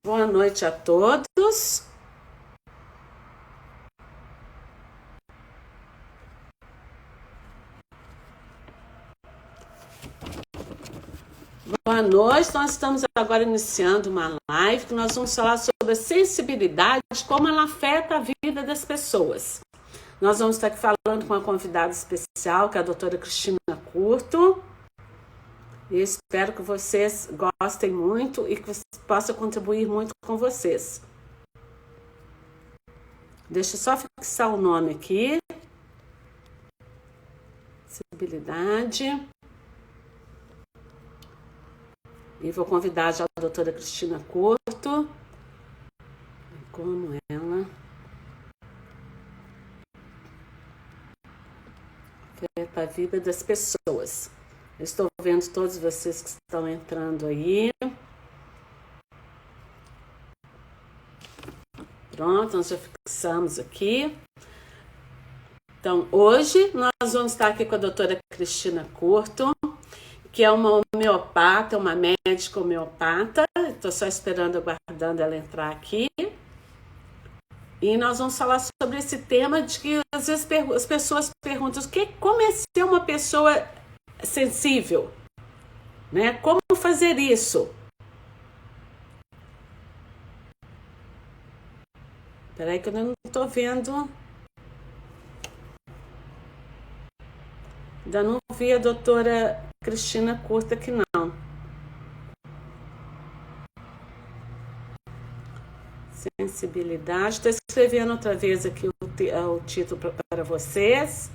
Boa noite a todos. Boa noite, nós estamos agora iniciando uma live que nós vamos falar sobre a sensibilidade, como ela afeta a vida das pessoas. Nós vamos estar aqui falando com uma convidada especial, que é a doutora Cristina Curto. E espero que vocês gostem muito e que você possa contribuir muito com vocês. Deixa eu só fixar o nome aqui. Sensibilidade. E vou convidar já a doutora Cristina Curto. Como ela afeta a vida das pessoas. Eu estou vendo todos vocês que estão entrando aí. Pronto, nós já fixamos aqui. Então, hoje nós vamos estar aqui com a doutora Cristina Curto, que é uma homeopata, uma médica homeopata. Estou só esperando, aguardando ela entrar aqui. E nós vamos falar sobre esse tema de que às vezes as pessoas perguntam como é ser uma pessoa sensível, né? Como fazer isso? Espera aí que eu não estou vendo. Ainda não vi a doutora Cristina Curto aqui não. Sensibilidade. Estou escrevendo outra vez aqui o título para vocês.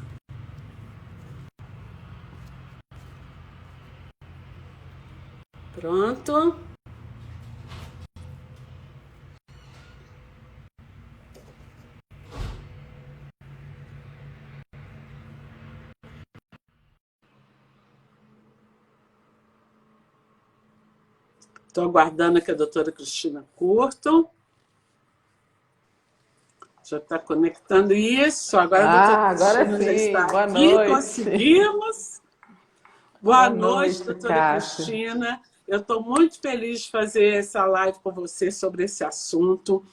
Pronto. Estou aguardando aqui a doutora Cristina Curto. Já está conectando isso. Agora a doutora Cristina já está Boa aqui. noite. Conseguimos. Boa noite, doutora Cássio. Cristina. Eu estou muito feliz de fazer essa live com você sobre esse assunto.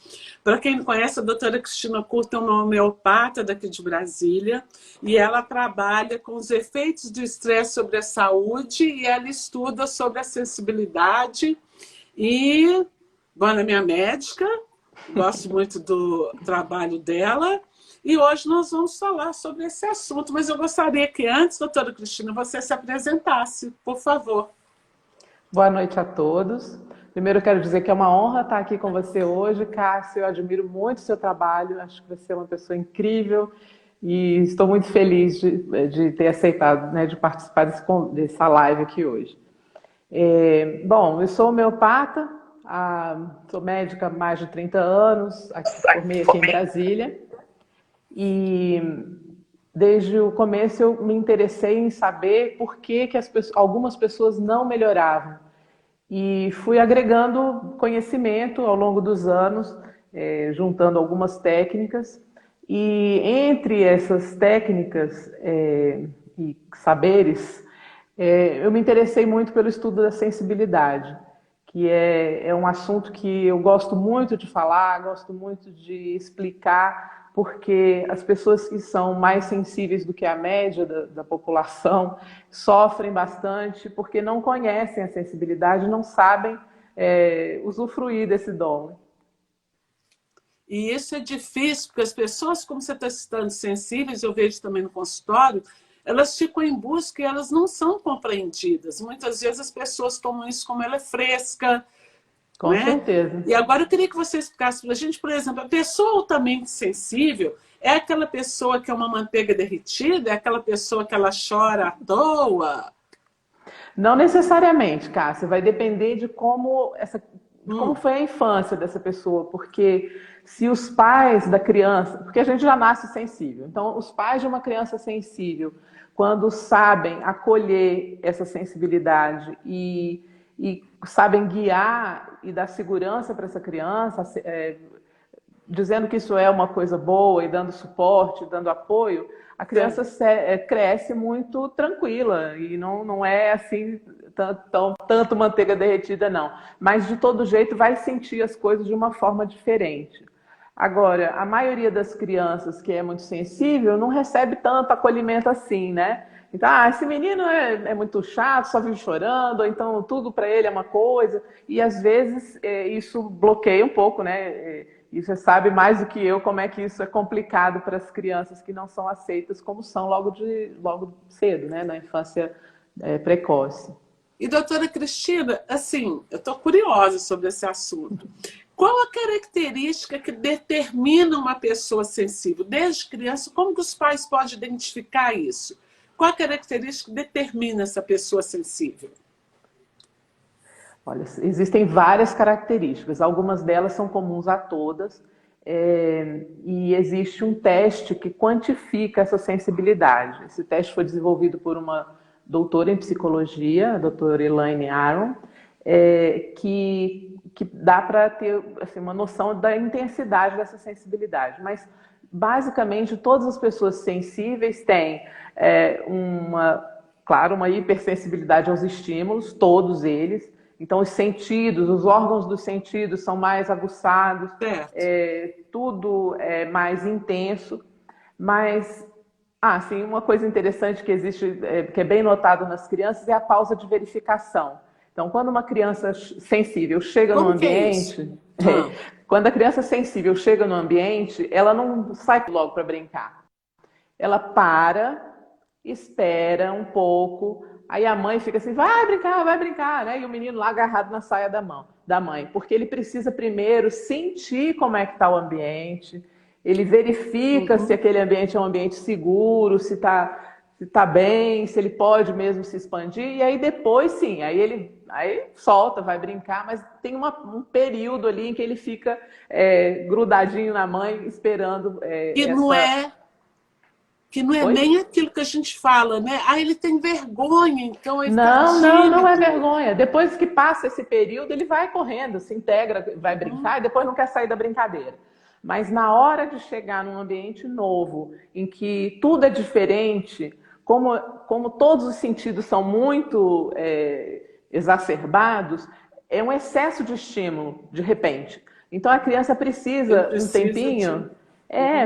Para quem não conhece, a doutora Cristina Curto é uma homeopata daqui de Brasília e ela trabalha com os efeitos do estresse sobre a saúde e ela estuda sobre a sensibilidade. E, bom, ela é minha médica, gosto muito do trabalho dela. E hoje nós vamos falar sobre esse assunto, mas eu gostaria que antes, doutora Cristina, você se apresentasse, por favor. Boa noite a todos. Primeiro eu quero dizer que é uma honra estar aqui com você hoje, Cássio. Eu admiro muito o seu trabalho, acho que você é uma pessoa incrível e estou muito feliz de ter aceitado, né, de participar dessa live aqui hoje. Bom, eu sou homeopata, sou médica há mais de 30 anos, formei aqui em Brasília. E desde o começo eu me interessei em saber por que algumas pessoas não melhoravam. E fui agregando conhecimento ao longo dos anos, juntando algumas técnicas. E entre essas técnicas e saberes, eu me interessei muito pelo estudo da sensibilidade, que é um assunto que eu gosto muito de falar, gosto muito de explicar, porque as pessoas que são mais sensíveis do que a média da população sofrem bastante porque não conhecem a sensibilidade, não sabem usufruir desse dom. E isso é difícil, porque as pessoas, como você está citando, sensíveis, eu vejo também no consultório, elas ficam em busca e elas não são compreendidas. Muitas vezes as pessoas tomam isso como ela é fresca. Com certeza. E agora eu queria que você explicasse para a gente, por exemplo, a pessoa altamente sensível é aquela pessoa que é uma manteiga derretida? É aquela pessoa que ela chora à toa? Não necessariamente, Cássia. Vai depender de como foi a infância dessa pessoa. Porque se os pais da criança... Porque a gente já nasce sensível. Então, os pais de uma criança sensível, quando sabem acolher essa sensibilidade e sabem guiar e dar segurança para essa criança, dizendo que isso é uma coisa boa e dando suporte, dando apoio, a criança cresce muito tranquila e não é assim tanto manteiga derretida, não. Mas, de todo jeito, vai sentir as coisas de uma forma diferente. Agora, a maioria das crianças que é muito sensível não recebe tanto acolhimento assim, né? Então, esse menino é muito chato, só vive chorando, ou então tudo para ele é uma coisa. E, às vezes, isso bloqueia um pouco, né? E você sabe mais do que eu como é que isso é complicado para as crianças que não são aceitas como são logo cedo, né? Na infância precoce. E, doutora Cristina, assim, eu estou curiosa sobre esse assunto. Qual a característica que determina uma pessoa sensível? Desde criança, como que os pais podem identificar isso? Qual a característica que determina essa pessoa sensível? Olha, existem várias características, algumas delas são comuns a todas, e existe um teste que quantifica essa sensibilidade. Esse teste foi desenvolvido por uma doutora em psicologia, a doutora Elaine Aron, que dá para ter assim, uma noção da intensidade dessa sensibilidade. Mas, basicamente, todas as pessoas sensíveis têm claro, uma hipersensibilidade aos estímulos, todos eles. Então, os sentidos, os órgãos dos sentidos são mais aguçados, tudo é mais intenso. Mas, sim, uma coisa interessante que existe, que é bem notado nas crianças, é a pausa de verificação. Então, quando uma criança sensível chega no ambiente, quando a criança sensível chega no ambiente, ela não sai logo para brincar. Ela para, espera um pouco, aí a mãe fica assim, vai brincar, né? E o menino lá agarrado na saia da mãe, porque ele precisa primeiro sentir como é que está o ambiente, ele verifica se aquele ambiente é um ambiente seguro, se tá bem, se ele pode mesmo se expandir, e aí depois sim, aí solta, vai brincar, mas tem um período ali em que ele fica grudadinho na mãe, esperando que não é nem aquilo que a gente fala, né? Ele tem vergonha, então ele não é vergonha. Depois que passa esse período, ele vai correndo, se integra, vai brincar e depois não quer sair da brincadeira. Mas na hora de chegar num ambiente novo, em que tudo é diferente, como todos os sentidos são muito exacerbados, é um excesso de estímulo, de repente. Então a criança precisa um tempinho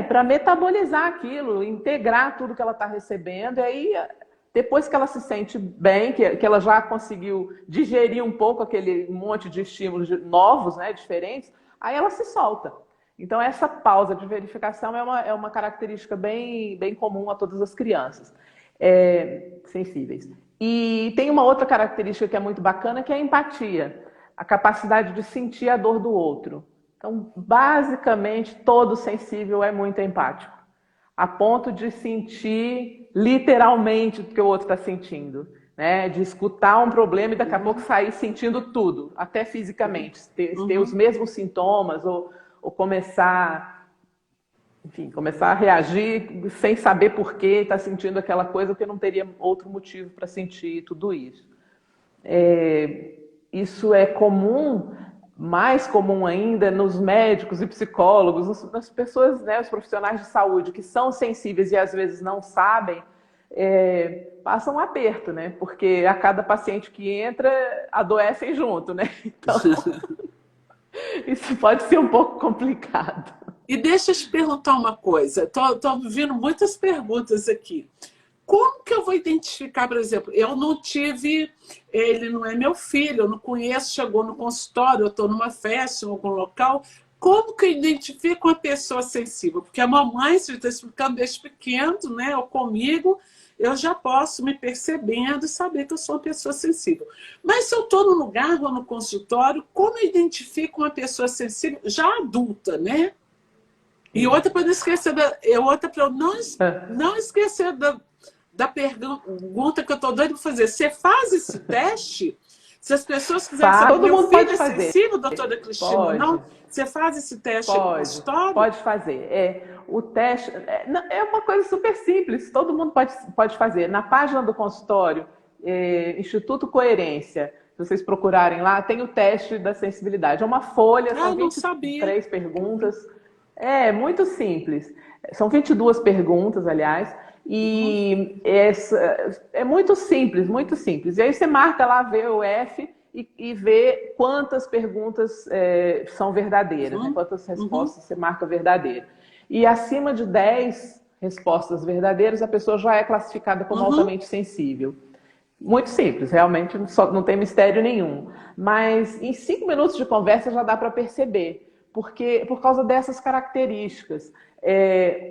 para metabolizar aquilo, integrar tudo que ela está recebendo, e aí depois que ela se sente bem, que ela já conseguiu digerir um pouco aquele monte de estímulos novos, né, diferentes, aí ela se solta. Então essa pausa de verificação é uma característica bem, bem comum a todas as crianças sensíveis. E tem uma outra característica que é muito bacana, que é a empatia, a capacidade de sentir a dor do outro. Então, basicamente, todo sensível é muito empático, a ponto de sentir literalmente o que o outro está sentindo, né? De escutar um problema e daqui a pouco sair sentindo tudo, até fisicamente, ter os mesmos sintomas ou começar a reagir sem saber por que está sentindo aquela coisa, porque não teria outro motivo para sentir tudo isso. Isso é comum, mais comum ainda nos médicos e psicólogos, nas pessoas, né, os profissionais de saúde que são sensíveis e às vezes não sabem, passam um aperto, né? Porque a cada paciente que entra, adoecem junto, né? Então, isso pode ser um pouco complicado. E deixa eu te perguntar uma coisa, estou vendo muitas perguntas aqui. Como que eu vou identificar, por exemplo, eu não tive, ele não é meu filho, eu não conheço, chegou no consultório, eu estou numa festa, em algum local, como que eu identifico uma pessoa sensível? Porque a mamãe, se está explicando desde pequeno, né, ou comigo, eu já posso me percebendo e saber que eu sou uma pessoa sensível. Mas se eu estou no lugar ou no consultório, como eu identifico uma pessoa sensível já adulta, né? E outra para não esquecer não esquecer da pergunta que eu estou doido para fazer. Você faz esse teste? Se as pessoas quiserem saber, todo mundo pode fazer. Sensível, doutora Cristina, pode. não? Você faz esse teste no consultório? Pode fazer. O teste é uma coisa super simples, todo mundo pode fazer. Na página do consultório, Instituto Coerência, se vocês procurarem lá, tem o teste da sensibilidade. É uma folha, são 23 perguntas. É muito simples. São 22 perguntas, aliás, E é muito simples, muito simples. E aí você marca lá VOF e vê quantas perguntas são verdadeiras, né? Quantas respostas você marca verdadeira. E acima de 10 respostas verdadeiras, a pessoa já é classificada como altamente sensível. Muito simples, realmente não tem mistério nenhum. Mas em 5 minutos de conversa já dá para perceber, porque por causa dessas características.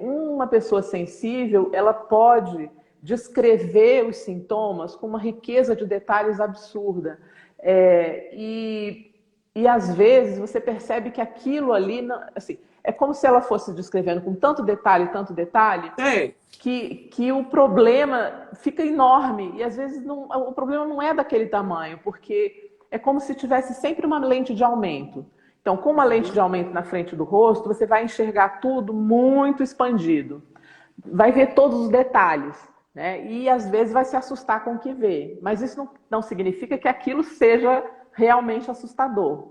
Uma pessoa sensível, ela pode descrever os sintomas com uma riqueza de detalhes absurda. E às vezes você percebe que aquilo ali, assim, é como se ela fosse descrevendo com tanto detalhe, que o problema fica enorme. E às vezes o problema não é daquele tamanho, porque é como se tivesse sempre uma lente de aumento. Então, com uma lente de aumento na frente do rosto, você vai enxergar tudo muito expandido. Vai ver todos os detalhes, né? E às vezes vai se assustar com o que vê. Mas isso não significa que aquilo seja realmente assustador.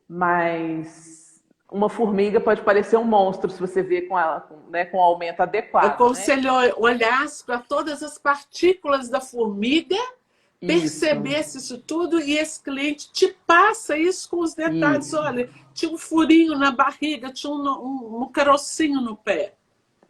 Mas uma formiga pode parecer um monstro se você vê com ela, né, com o aumento adequado. É como se ele olhasse para todas as partículas da formiga, percebesse isso tudo, e esse cliente te passa isso com os detalhes. Isso. Olha, tinha um furinho na barriga, tinha um carocinho no pé.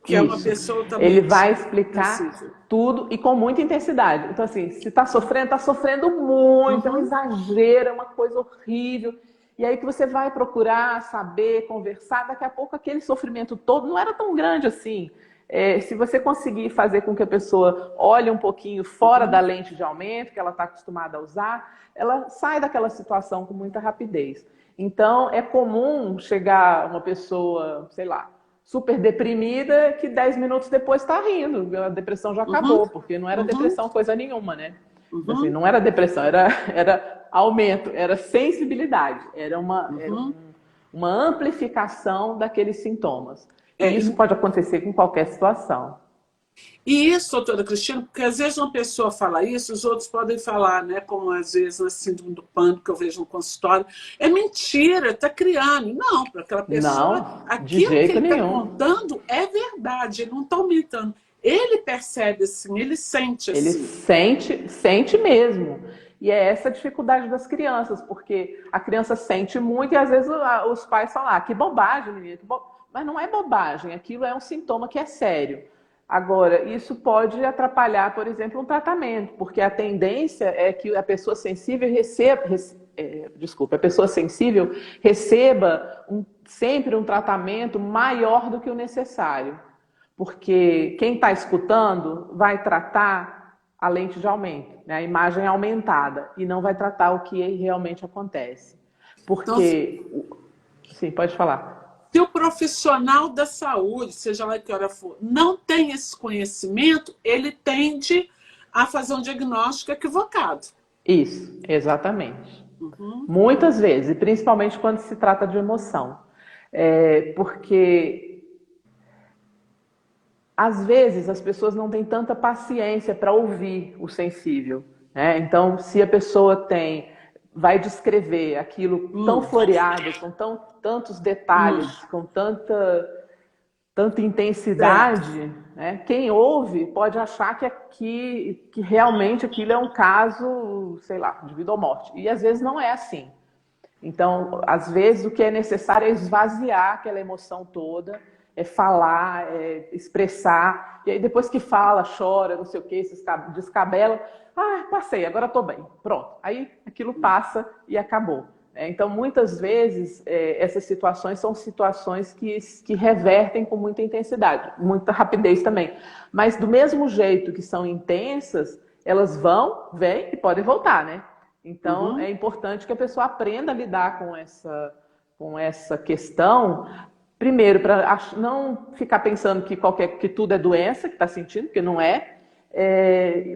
Que é uma pessoa também. Ele vai explicar tudo e com muita intensidade. Então, assim, se está sofrendo muito, é um exagero, é uma coisa horrível. E aí que você vai procurar saber, conversar, daqui a pouco aquele sofrimento todo não era tão grande assim. Se você conseguir fazer com que a pessoa olhe um pouquinho fora da lente de aumento que ela está acostumada a usar, ela sai daquela situação com muita rapidez. Então, é comum chegar uma pessoa, sei lá, super deprimida, que 10 minutos depois está rindo. A depressão já acabou, porque não era depressão coisa nenhuma, né? Assim, não era depressão, era aumento, era sensibilidade, era uma amplificação daqueles sintomas. E isso pode acontecer com qualquer situação. E isso, doutora Cristina, porque às vezes uma pessoa fala isso, os outros podem falar, né? Como às vezes na síndrome do pânico que eu vejo no consultório, é mentira, está criando. Não, para aquela pessoa, não, aquilo que ele está contando é verdade, ele não está aumentando. Ele percebe assim, ele sente assim. Ele sente mesmo. E é essa a dificuldade das crianças, porque a criança sente muito e às vezes os pais falam, que bobagem, menina. Mas não é bobagem, aquilo é um sintoma que é sério. Agora, isso pode atrapalhar, por exemplo, um tratamento, porque a tendência é que a pessoa sensível receba sempre um tratamento maior do que o necessário. Porque quem está escutando vai tratar a lente de aumento, né? A imagem aumentada, e não vai tratar o que realmente acontece. Porque... Então, sim, pode falar. Se o profissional da saúde, seja lá que hora for, não tem esse conhecimento, ele tende a fazer um diagnóstico equivocado. Isso, exatamente. Muitas vezes, e principalmente quando se trata de emoção. Porque, às vezes, as pessoas não têm tanta paciência para ouvir o sensível, né? Então, se a pessoa vai descrever aquilo tão floreado, com tantos detalhes, com tanta intensidade, né? Quem ouve pode achar que realmente aquilo é um caso, sei lá, de vida ou morte. E às vezes não é assim. Então, às vezes o que é necessário é esvaziar aquela emoção toda, é falar, é expressar. E aí depois que fala, chora, não sei o que, se descabela, passei, agora estou bem, pronto. Aí aquilo passa e acabou. Então, muitas vezes, essas situações são situações que revertem com muita intensidade, muita rapidez também. Mas do mesmo jeito que são intensas, elas vêm e podem voltar, né? Então, é importante que a pessoa aprenda a lidar com essa questão. Primeiro, para não ficar pensando que tudo é doença, que está sentindo, porque não é.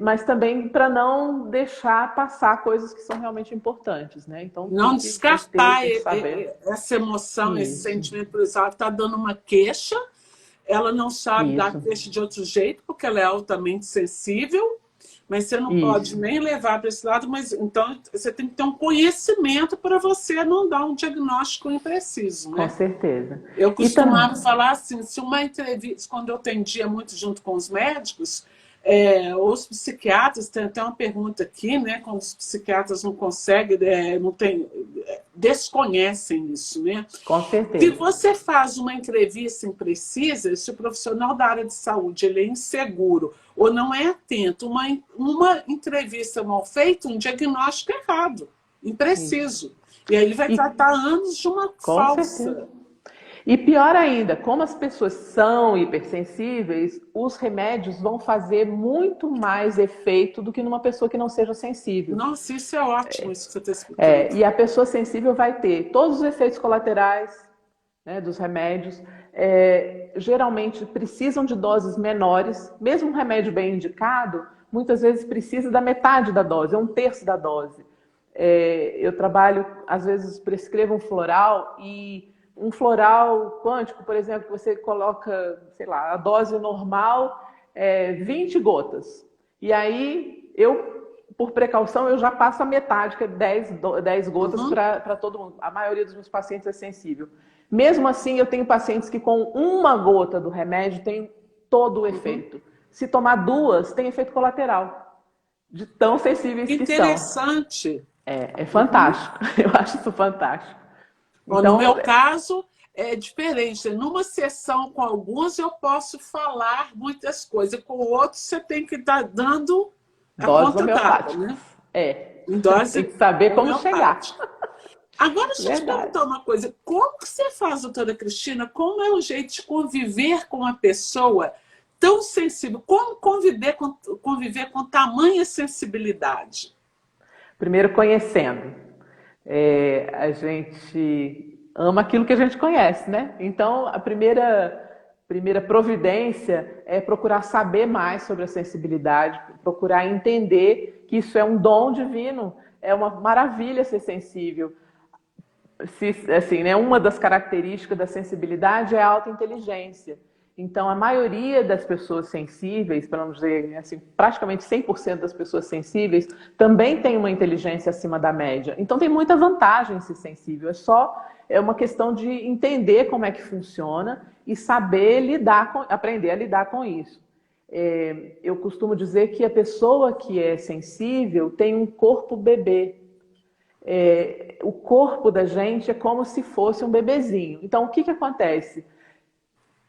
Mas também para não deixar passar coisas que são realmente importantes, né? Então, não descartar essa emoção, esse sentimento, por exemplo, ela está dando uma queixa, ela não sabe dar queixa de outro jeito, porque ela é altamente sensível, mas você não pode Isso, nem levar para esse lado, mas então você tem que ter um conhecimento para você não dar um diagnóstico impreciso, com né? certeza. Eu E costumava também, falar assim, se uma entrevista, quando eu atendia muito junto com os médicos, os psiquiatras, tem até uma pergunta aqui, né? Quando os psiquiatras não conseguem, não tem, desconhecem isso, né? com Se certeza. você faz uma entrevista imprecisa, se o profissional da área de saúde ele é inseguro ou não é atento, uma entrevista mal feita, um diagnóstico errado, Isso. impreciso. E aí ele vai E tratar anos de uma com certeza. falsa. E pior ainda, como as pessoas são hipersensíveis, os remédios vão fazer muito mais efeito do que numa pessoa que não seja sensível. Nossa, isso é ótimo, isso que você está explicando. E a pessoa sensível vai ter todos os efeitos colaterais, né, dos remédios. Geralmente precisam de doses menores, mesmo um remédio bem indicado, muitas vezes precisa da metade da dose, um terço da dose. Eu trabalho, às vezes prescrevo um floral e um floral quântico, por exemplo, que você coloca, sei lá, a dose normal 20 gotas. E aí por precaução, eu já passo a metade, que é 10 gotas Uhum, para todo mundo. A maioria dos meus pacientes é sensível. Mesmo assim, eu tenho pacientes que com uma gota do remédio tem todo o uhum. efeito. Se tomar duas, tem efeito colateral, de tão sensíveis que são. Interessante. É Uhum. fantástico, eu acho isso fantástico. Bom, no Então, meu caso, é diferente. Numa sessão com alguns, eu posso falar muitas coisas. Com outros, você tem que estar dando a doses conta dada, homeopáticas. né? Em Tem dose que saber como chegar. homeopática. Agora, deixa eu te Verdade. perguntar uma coisa. Como que você faz, doutora Cristina? Como é o jeito de conviver com uma pessoa tão sensível? Como conviver com tamanha sensibilidade? Primeiro, conhecendo. A gente ama aquilo que a gente conhece, né? Então, a primeira providência é procurar saber mais sobre a sensibilidade, procurar entender que isso é um dom divino, é uma maravilha ser sensível. Assim, né, uma das características da sensibilidade é a alta inteligência. Então, a maioria das pessoas sensíveis, para não dizer assim, praticamente 100% das pessoas sensíveis, também tem uma inteligência acima da média. Então, tem muita vantagem ser sensível. É uma questão de entender como é que funciona e saber aprender a lidar com isso. Eu costumo dizer que a pessoa que é sensível tem um corpo bebê. O corpo da gente é como se fosse um bebezinho. Então, o que acontece?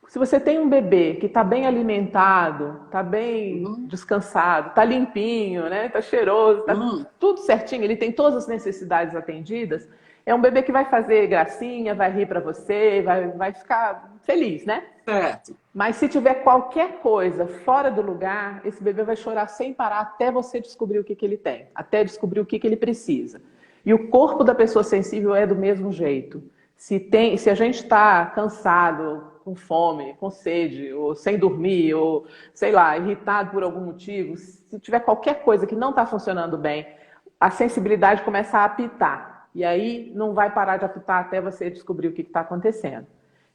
Se você tem um bebê que está bem alimentado, está bem Uhum, descansado, está limpinho, né? Está cheiroso, está uhum, tudo certinho, ele tem todas as necessidades atendidas, é um bebê que vai fazer gracinha, vai rir para você, vai ficar feliz, né? certo. Mas se tiver qualquer coisa fora do lugar, esse bebê vai chorar sem parar até você descobrir o que ele tem, até descobrir o que ele precisa. E o corpo da pessoa sensível é do mesmo jeito. Se a gente está cansado, com fome, com sede, ou sem dormir, ou sei lá, irritado por algum motivo, se tiver qualquer coisa que não está funcionando bem, a sensibilidade começa a apitar. E aí não vai parar de apitar até você descobrir o que está acontecendo.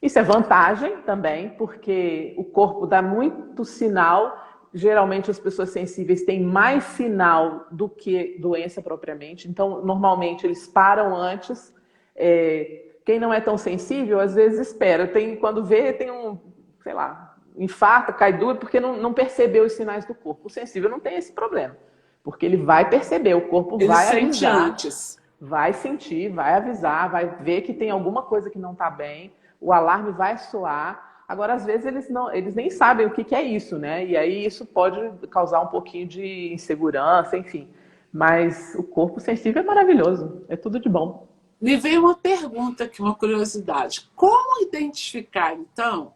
Isso é vantagem também, porque o corpo dá muito sinal. Geralmente as pessoas sensíveis têm mais sinal do que doença propriamente. Então, normalmente eles param antes. Quem não é tão sensível, às vezes espera. Quando vê, tem sei lá, infarta, cai duro, porque não percebeu os sinais do corpo. O sensível não tem esse problema, porque ele vai perceber, o corpo Ele vai sente avisar, antes. vai sentir, vai avisar, vai ver que tem alguma coisa que não está bem, o alarme vai soar. Agora, às vezes, eles nem sabem o que é isso, né? E aí isso pode causar um pouquinho de insegurança, enfim. Mas o corpo sensível é maravilhoso, é tudo de bom. Me veio uma pergunta aqui, uma curiosidade. Como identificar, então,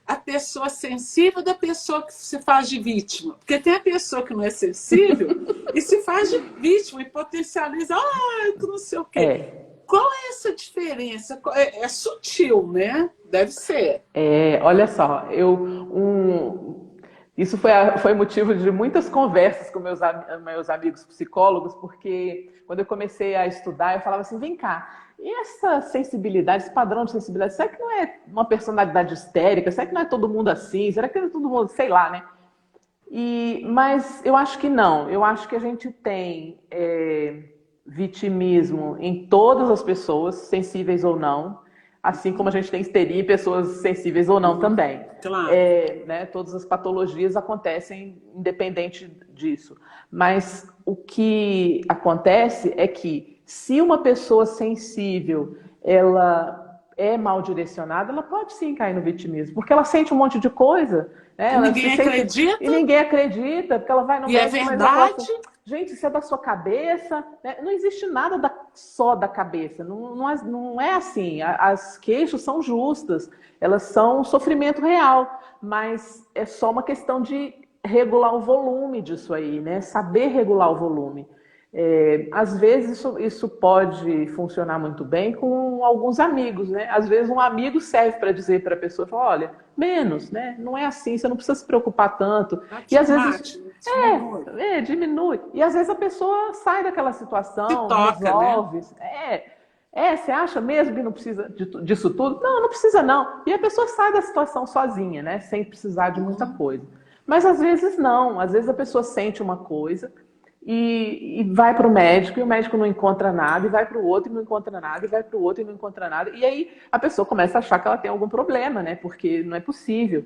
a pessoa sensível da pessoa que se faz de vítima? Porque tem a pessoa que não é sensível e se faz de vítima e potencializa, que não sei o quê. É, Qual é essa diferença? É sutil, né? Deve ser. olha só, isso foi motivo de muitas conversas com meus amigos psicólogos, porque quando eu comecei a estudar, eu falava assim, vem cá, e essa sensibilidade, esse padrão de sensibilidade, será que não é uma personalidade histérica? Será que não é todo mundo assim? Será que não é todo mundo, sei lá, né? Mas eu acho que não. Eu acho que a gente tem vitimismo em todas as pessoas, sensíveis ou não, assim como a gente tem histeria em pessoas sensíveis ou não também. Claro. Né, todas as patologias acontecem independente disso. Mas o que acontece é que se uma pessoa sensível ela é mal direcionada, ela pode sim cair no vitimismo, porque ela sente um monte de coisa. E ninguém acredita. E ninguém acredita, porque ela vai no médico. E é verdade. Gente, isso é da sua cabeça. Né? Não existe nada só da cabeça. Não é assim. As queixas são justas. Elas são um sofrimento real. Mas é só uma questão de regular o volume disso aí, né? Saber regular o volume. Às vezes isso pode funcionar muito bem com alguns amigos, né? Às vezes um amigo serve para dizer para a pessoa, olha, menos, né? Não é assim, você não precisa se preocupar tanto. E às vezes diminui. E às vezes a pessoa sai daquela situação, resolve. Né? Você acha mesmo que não precisa disso tudo? Não, não precisa não. E a pessoa sai da situação sozinha, né? Sem precisar de muita coisa. Mas às vezes não. Às vezes a pessoa sente uma coisa e vai para o médico e o médico não encontra nada, e vai para o outro e não encontra nada, e vai para o outro e não encontra nada. E aí a pessoa começa a achar que ela tem algum problema, né? Porque não é possível.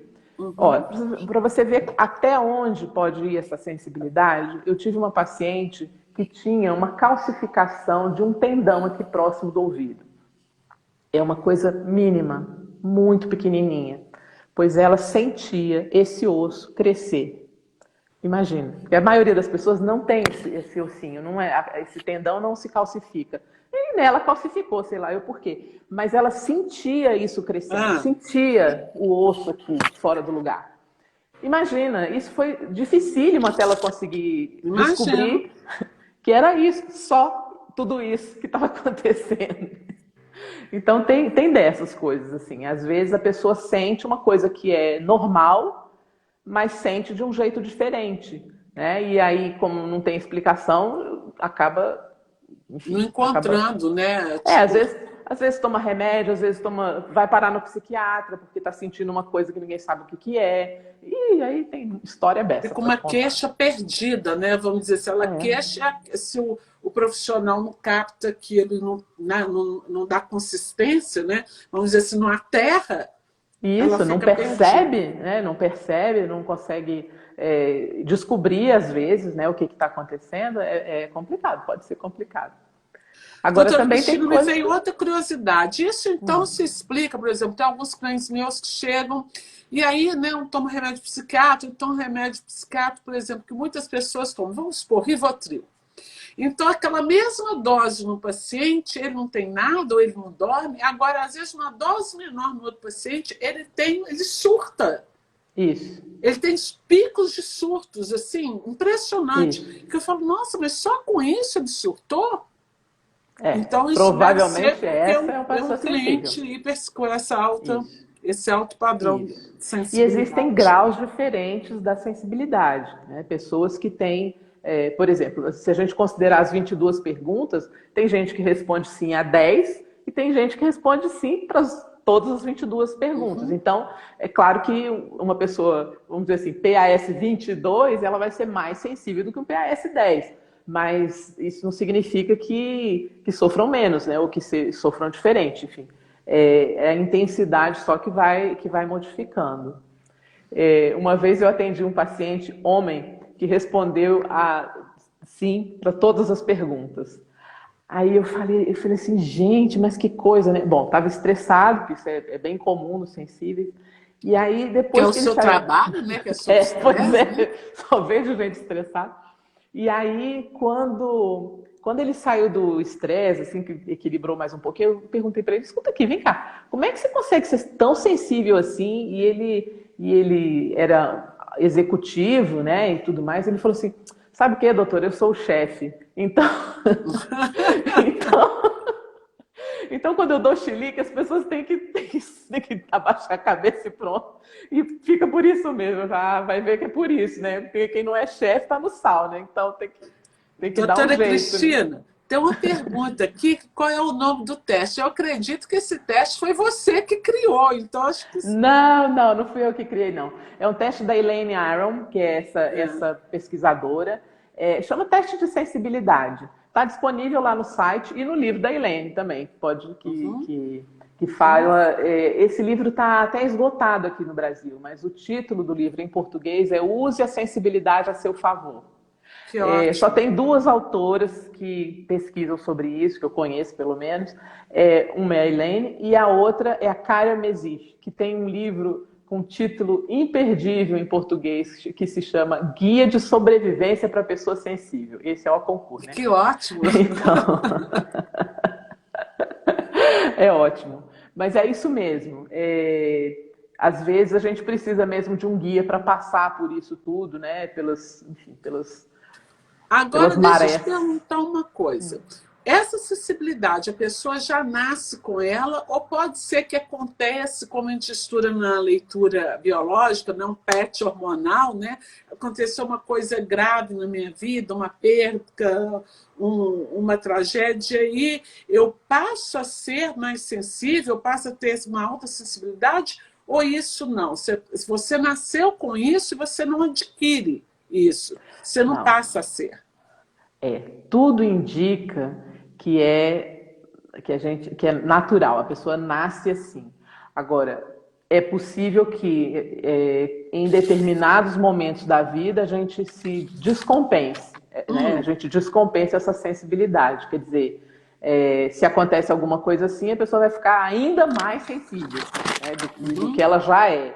Para você ver até onde pode ir essa sensibilidade, eu tive uma paciente que tinha uma calcificação de um tendão aqui próximo do ouvido. É uma coisa mínima, muito pequenininha, pois ela sentia esse osso crescer. Imagina, porque a maioria das pessoas não tem esse ossinho, esse tendão não se calcifica. E nela calcificou, sei lá eu por quê. Mas ela sentia isso crescendo, sentia o osso aqui fora do lugar. Imagina, isso foi dificílimo até ela conseguir descobrir que era isso, só tudo isso que estava acontecendo. Então tem dessas coisas, assim. Às vezes a pessoa sente uma coisa que é normal, mas sente de um jeito diferente, né? E aí, como não tem explicação, acaba... Enfim, não encontrando, né? Tipo... às vezes toma remédio, às vezes vai parar no psiquiatra porque está sentindo uma coisa que ninguém sabe o que é. E aí tem história beça. Fica uma queixa perdida, né? Vamos dizer, se ela queixa, se o profissional não capta que ele não dá consistência, né? Vamos dizer, se não aterra... Isso, não percebe, né? Não percebe, não consegue descobrir, às vezes, né, o que está acontecendo. É complicado, pode ser complicado. Agora, doutora também Cristina, me veio outra curiosidade. Isso, então, se explica, por exemplo, tem alguns clientes meus que chegam e aí, né, um toma remédio psiquiátrico, então remédio psiquiátrico, por exemplo, que muitas pessoas tomam, vamos supor, Rivotril. Então, aquela mesma dose no paciente, ele não tem nada, ou ele não dorme. Agora, às vezes, uma dose menor no outro paciente, ele surta. Isso. Ele tem picos de surtos, assim, impressionante. Isso. Que eu falo, nossa, mas só com isso ele surtou? Então, isso provavelmente essa é um cliente com esse alto padrão de sensibilidade. E existem graus diferentes da sensibilidade, né? Pessoas que têm... por exemplo, se a gente considerar as 22 perguntas, tem gente que responde sim a 10 e tem gente que responde sim para todas as 22 perguntas. Então, é claro que uma pessoa, vamos dizer assim, PAS 22, ela vai ser mais sensível do que um PAS 10. Mas isso não significa que sofram menos, né? Ou que sofram diferente, enfim. É a intensidade só que vai modificando. Uma vez eu atendi um paciente, homem, que respondeu sim para todas as perguntas. Aí eu falei assim, gente, mas que coisa, né? Bom, estava estressado, porque isso é bem comum nos sensíveis. E aí depois que é o seu trabalho, né? Que é seu estresse, pois é, só vejo gente estressada. E aí quando ele saiu do estresse, assim, que equilibrou mais um pouquinho, eu perguntei para ele, escuta aqui, vem cá, como é que você consegue ser tão sensível assim? E ele era executivo, né, e tudo mais. Ele falou assim, sabe o que, doutor? Eu sou o chefe. Então, quando eu dou chilique, as pessoas têm que abaixar a cabeça e pronto. E fica por isso mesmo, já vai ver que é por isso, né? Porque quem não é chefe está no sal, né? Então tem que dar um jeito. Doutora Cristina, né? Tem uma pergunta aqui, qual é o nome do teste? Eu acredito que esse teste foi você que criou, então acho que... Não fui eu que criei, não. É um teste da Elaine Aron, que é essa pesquisadora. Chama teste de sensibilidade. Está disponível lá no site e no livro da Elaine também, que fala... esse livro está até esgotado aqui no Brasil, mas o título do livro em português é Use a Sensibilidade a Seu Favor. Só tem 2 autoras que pesquisam sobre isso, que eu conheço pelo menos. Uma é a Elaine e a outra é a Kara Mesich, que tem um livro com título imperdível em português, que se chama Guia de Sobrevivência para Pessoa Sensível. Esse é o concurso, né? Que ótimo! Então, é ótimo. Mas é isso mesmo. Às vezes a gente precisa mesmo de um guia para passar por isso tudo, né? Agora, deixa eu te perguntar uma coisa. Essa sensibilidade, a pessoa já nasce com ela ou pode ser que acontece, como a gente estuda na leitura biológica, né, um PET hormonal, né? Aconteceu uma coisa grave na minha vida, uma perda, uma tragédia, e eu passo a ser mais sensível, passo a ter uma alta sensibilidade, ou isso não? Você nasceu com isso e você não adquire isso, você não passa a ser. Tudo indica que é natural, a pessoa nasce assim. Agora, é possível que em determinados momentos da vida a gente se descompense, né? A gente descompense essa sensibilidade, quer dizer, se acontece alguma coisa assim, a pessoa vai ficar ainda mais sensível, né, do que ela já é.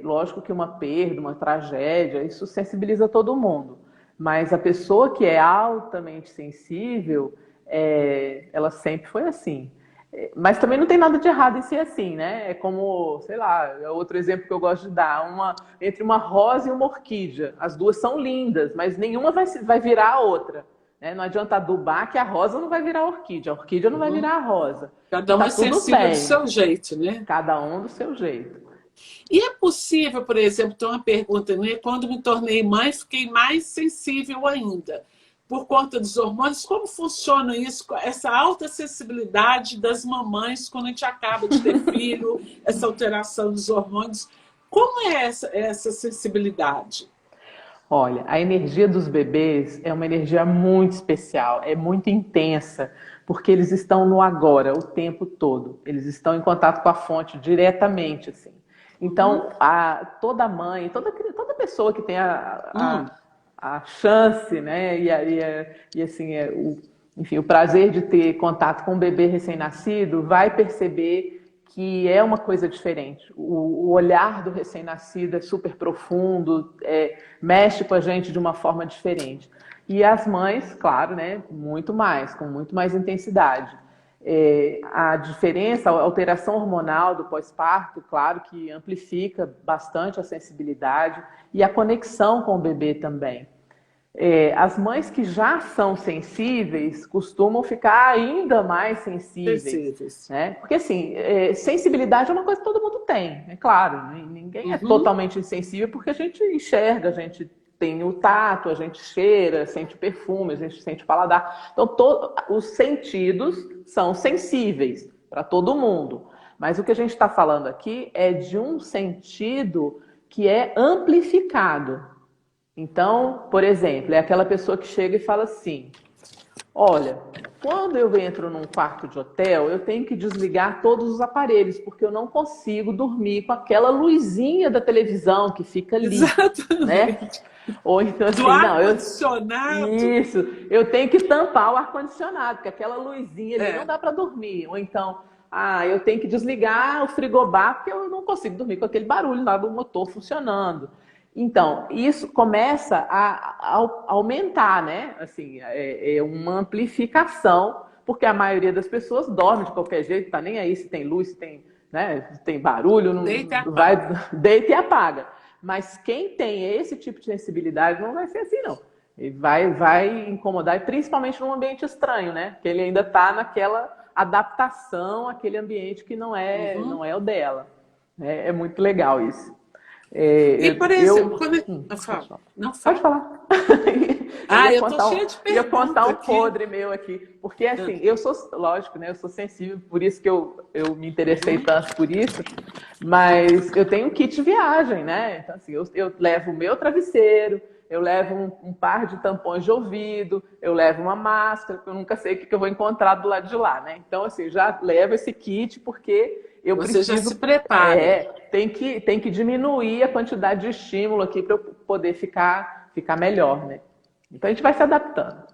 Lógico que uma perda, uma tragédia, isso sensibiliza todo mundo. Mas a pessoa que é altamente sensível, ela sempre foi assim. Mas também não tem nada de errado em ser assim, né? É como, sei lá, é outro exemplo que eu gosto de dar, entre uma rosa e uma orquídea. As duas são lindas, mas nenhuma vai virar a outra. Né? Não adianta adubar que a rosa não vai virar a orquídea não vai virar a rosa. Cada um é sensível do seu jeito, né? Cada um do seu jeito. E é possível, por exemplo, tem uma pergunta, né? Quando me tornei mãe, fiquei mais sensível ainda. Por conta dos hormônios, como funciona isso, essa alta sensibilidade das mamães quando a gente acaba de ter filho, essa alteração dos hormônios? Como é essa sensibilidade? Olha, a energia dos bebês é uma energia muito especial, é muito intensa, porque eles estão no agora o tempo todo. Eles estão em contato com a fonte diretamente, assim. Então, toda mãe, toda pessoa que tem a chance, né, e assim, enfim, o prazer de ter contato com um bebê recém-nascido, vai perceber que é uma coisa diferente. O olhar do recém-nascido é super profundo, mexe com a gente de uma forma diferente. E as mães, claro, né, com muito mais intensidade. A diferença, a alteração hormonal do pós-parto, claro que amplifica bastante a sensibilidade e a conexão com o bebê também. As mães que já são sensíveis costumam ficar ainda mais sensíveis. Né? Porque, assim, sensibilidade é uma coisa que todo mundo tem, é claro. Ninguém é totalmente insensível porque a gente enxerga, a gente tem o tato, a gente cheira, sente o perfume, a gente sente o paladar. Então, os sentidos são sensíveis para todo mundo. Mas o que a gente está falando aqui é de um sentido que é amplificado. Então, por exemplo, é aquela pessoa que chega e fala assim: olha, quando eu entro num quarto de hotel, eu tenho que desligar todos os aparelhos, porque eu não consigo dormir com aquela luzinha da televisão que fica ali. Exatamente. Né? Ou então assim, do ar-condicionado. Isso, eu tenho que tampar o ar-condicionado, porque aquela luzinha ali não dá para dormir. Ou então, eu tenho que desligar o frigobar, porque eu não consigo dormir com aquele barulho lá do motor funcionando. Então, isso começa a aumentar, né? Assim, é uma amplificação, porque a maioria das pessoas dorme de qualquer jeito, tá nem aí se tem luz, se tem, né, se tem barulho, não vai, deita e apaga. Mas quem tem esse tipo de sensibilidade não vai ser assim, não. Ele vai incomodar, principalmente num ambiente estranho, né? Porque ele ainda está naquela adaptação àquele ambiente que não é o dela. É muito legal isso. E, por exemplo, Pode falar. Eu Ah, eu tô cheia de ia contar perguntas um aqui. podre meu aqui. Porque, assim, eu sou, lógico, né? Eu sou sensível, por isso que eu me interessei tanto por isso. Mas eu tenho um kit viagem, né? Então, assim, eu levo o meu travesseiro, eu levo um par de tampões de ouvido, eu levo uma máscara, porque eu nunca sei o que eu vou encontrar do lado de lá, né? Então, assim, já levo esse kit porque eu Você já se preciso. prepara. Tem que diminuir a quantidade de estímulo aqui para eu poder ficar melhor, né? Então a gente vai se adaptando.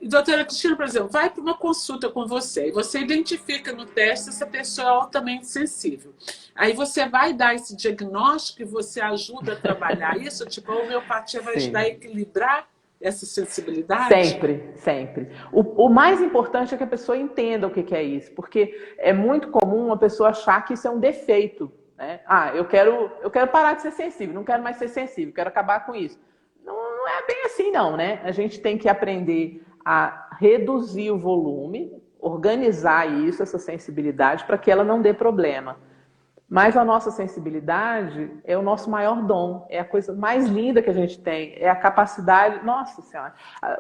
E, doutora Cristina, por exemplo, vai para uma consulta com você e você identifica no teste se essa pessoa é altamente sensível. Aí você vai dar esse diagnóstico e você ajuda a trabalhar isso? Tipo, a homeopatia vai ajudar a Sim. equilibrar essa sensibilidade? Sempre, sempre. O mais importante é que a pessoa entenda o que é isso, porque é muito comum uma pessoa achar que isso é um defeito, né? Ah, eu quero parar de ser sensível, não quero mais ser sensível, quero acabar com isso. Não, não é bem assim, não, né? A gente tem que aprender a reduzir o volume, organizar isso, essa sensibilidade, para que ela não dê problema. Mas a nossa sensibilidade é o nosso maior dom, é a coisa mais linda que a gente tem, é a capacidade. Nossa Senhora,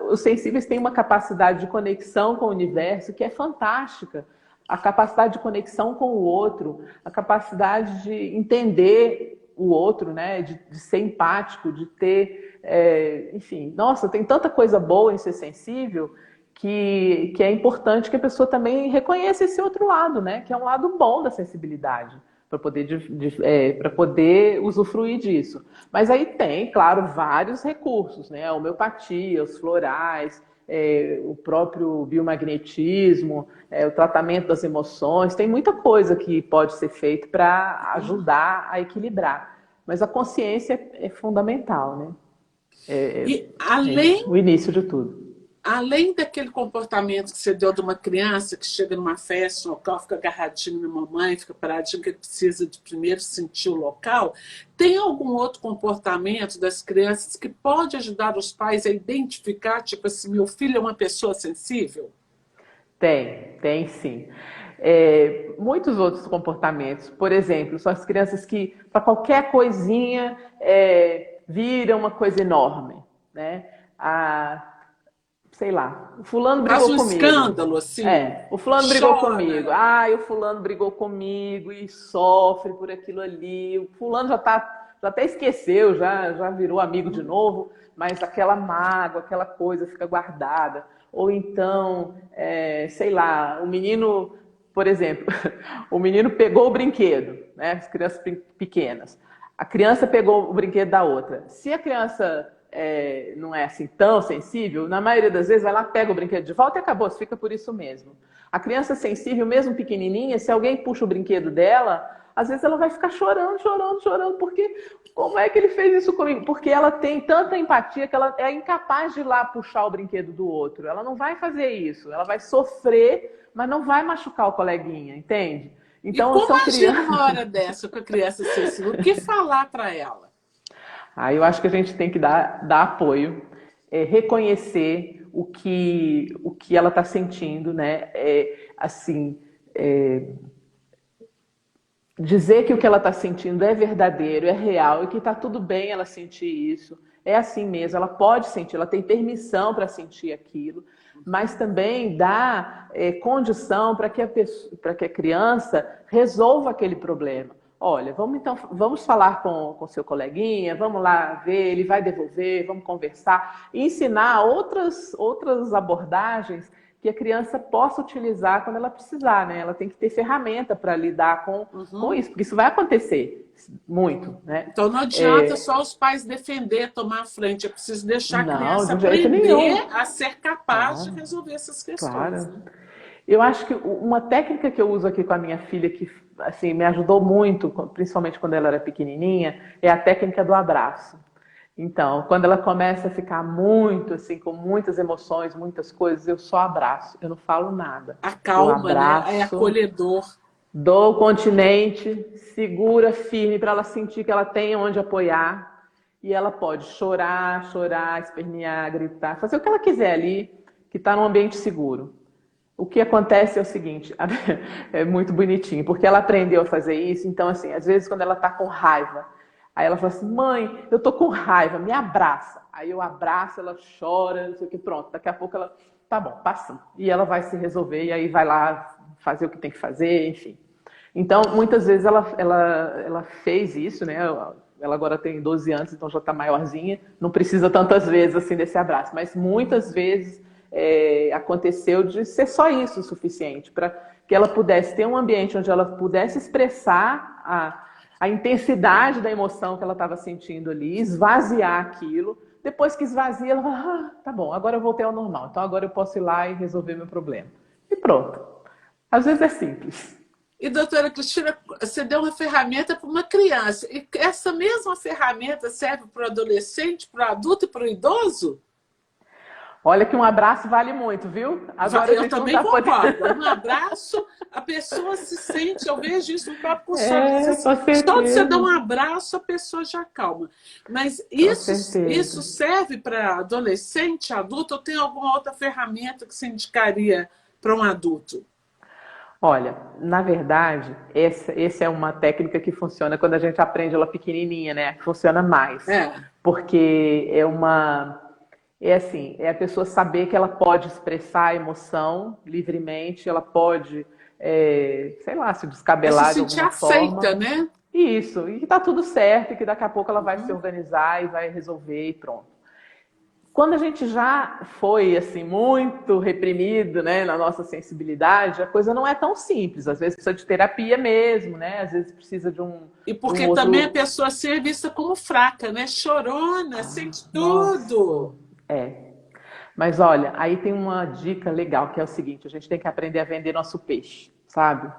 os sensíveis têm uma capacidade de conexão com o universo que é fantástica. A capacidade de conexão com o outro, a capacidade de entender o outro, né? De ser empático, de ter. Enfim, nossa, tem tanta coisa boa em ser sensível que é importante que a pessoa também reconheça esse outro lado, né? Que é um lado bom da sensibilidade para poder, para poder usufruir disso. Mas aí tem, claro, vários recursos, né? A homeopatia, os florais, o próprio biomagnetismo, o tratamento das emoções, tem muita coisa que pode ser feito para ajudar a equilibrar. Mas a consciência é fundamental, né? E É isso, o início de tudo. além daquele comportamento que você deu de uma criança que chega numa festa, no local, fica agarradinho na mamãe, fica paradinho, que ele precisa de primeiro sentir o local, tem algum outro comportamento das crianças que pode ajudar os pais a identificar, tipo assim, meu filho é uma pessoa sensível? Tem sim. Muitos outros comportamentos. Por exemplo, são as crianças que, para qualquer coisinha, viram uma coisa enorme, né? Sei lá, o fulano Faz brigou um comigo. escândalo, assim, O fulano brigou comigo. chora. O fulano brigou comigo e sofre por aquilo ali. O fulano já até esqueceu, já virou amigo de novo, mas aquela mágoa, aquela coisa fica guardada. Ou então, sei lá, o menino, por exemplo, o menino pegou o brinquedo, né? As crianças pequenas. A criança pegou o brinquedo da outra. Se a criança não é assim tão sensível, na maioria das vezes ela pega o brinquedo de volta e acabou, fica por isso mesmo. A criança sensível, mesmo pequenininha, se alguém puxa o brinquedo dela, às vezes ela vai ficar chorando, chorando, chorando, porque como é que ele fez isso comigo? Porque ela tem tanta empatia que ela é incapaz de ir lá puxar o brinquedo do outro. Ela não vai fazer isso, ela vai sofrer, mas não vai machucar o coleguinha, entende? E Então como são agir crianças. numa hora dessa com a criança sensível? O que falar para ela? Aí eu acho que a gente tem que dar apoio, reconhecer o que ela está sentindo, né? Assim, dizer que o que ela está sentindo é verdadeiro, é real e que está tudo bem ela sentir isso. É assim mesmo, ela pode sentir, ela tem permissão para sentir aquilo, mas também dá condição para que a criança resolva aquele problema. Olha, vamos falar com seu coleguinha, vamos lá ver, ele vai devolver, vamos conversar, e ensinar outras abordagens que a criança possa utilizar quando ela precisar, né? Ela tem que ter ferramenta para lidar com isso, porque isso vai acontecer muito, né? Então não adianta só os pais defender, tomar a frente. É preciso deixar a Não, criança de jeito aprender nenhum. a ser capaz de Claro, resolver essas questões. claro. Né? Eu acho que uma técnica que eu uso aqui com a minha filha, que assim, me ajudou muito, principalmente quando ela era pequenininha, é a técnica do abraço. Então, quando ela começa a ficar muito, assim, com muitas emoções, muitas coisas, eu só abraço, eu não falo nada. Eu Acalma, né? É abraço, acolhedor. dou o continente, segura firme para ela sentir que ela tem onde apoiar. E ela pode chorar, chorar, espernear, gritar, fazer o que ela quiser ali, que está num ambiente seguro. O que acontece é o seguinte, é muito bonitinho, porque ela aprendeu a fazer isso, então assim, às vezes quando ela está com raiva, Aí ela fala assim, mãe, eu tô com raiva, me abraça. Aí eu abraço, ela chora, não sei o que, pronto. Daqui a pouco ela, tá bom, passa. E ela vai se resolver, e aí vai lá fazer o que tem que fazer, enfim. Então, muitas vezes ela fez isso, né? Ela agora tem 12 anos, então já está maiorzinha, não precisa tantas vezes assim desse abraço, mas muitas vezes aconteceu de ser só isso o suficiente para que ela pudesse ter um ambiente onde ela pudesse expressar a intensidade da emoção que ela estava sentindo ali, esvaziar aquilo. Depois que esvazia, ela fala, tá bom, agora eu voltei ao normal, então agora eu posso ir lá e resolver meu problema. E pronto. Às vezes é simples. E, doutora Cristina, você deu uma ferramenta para uma criança. E essa mesma ferramenta serve para o adolescente, para o adulto e para o idoso? Olha que um abraço vale muito, viu? Agora Eu também concordo. Um abraço, a pessoa se sente, eu vejo isso no próprio consultório. Só de você dar um abraço, a pessoa já calma. Mas isso serve para adolescente, adulto, ou tem alguma outra ferramenta que você indicaria para um adulto? Olha, na verdade, essa é uma técnica que funciona quando a gente aprende ela pequenininha, né? Funciona mais. Porque é a pessoa saber que ela pode expressar a emoção livremente, ela pode, sei lá, se descabelar de alguma forma. Se sentir aceita, né? Isso, e que tá tudo certo, e que daqui a pouco ela vai se organizar e vai resolver e pronto. Quando a gente já foi assim muito reprimido, né, na nossa sensibilidade, a coisa não é tão simples. Às vezes precisa de terapia mesmo, né? Às vezes precisa de um... E porque também a pessoa ser vista como fraca, né? Chorona, sente tudo. Mas olha, aí tem uma dica legal, que é o seguinte, a gente tem que aprender a vender nosso peixe, sabe?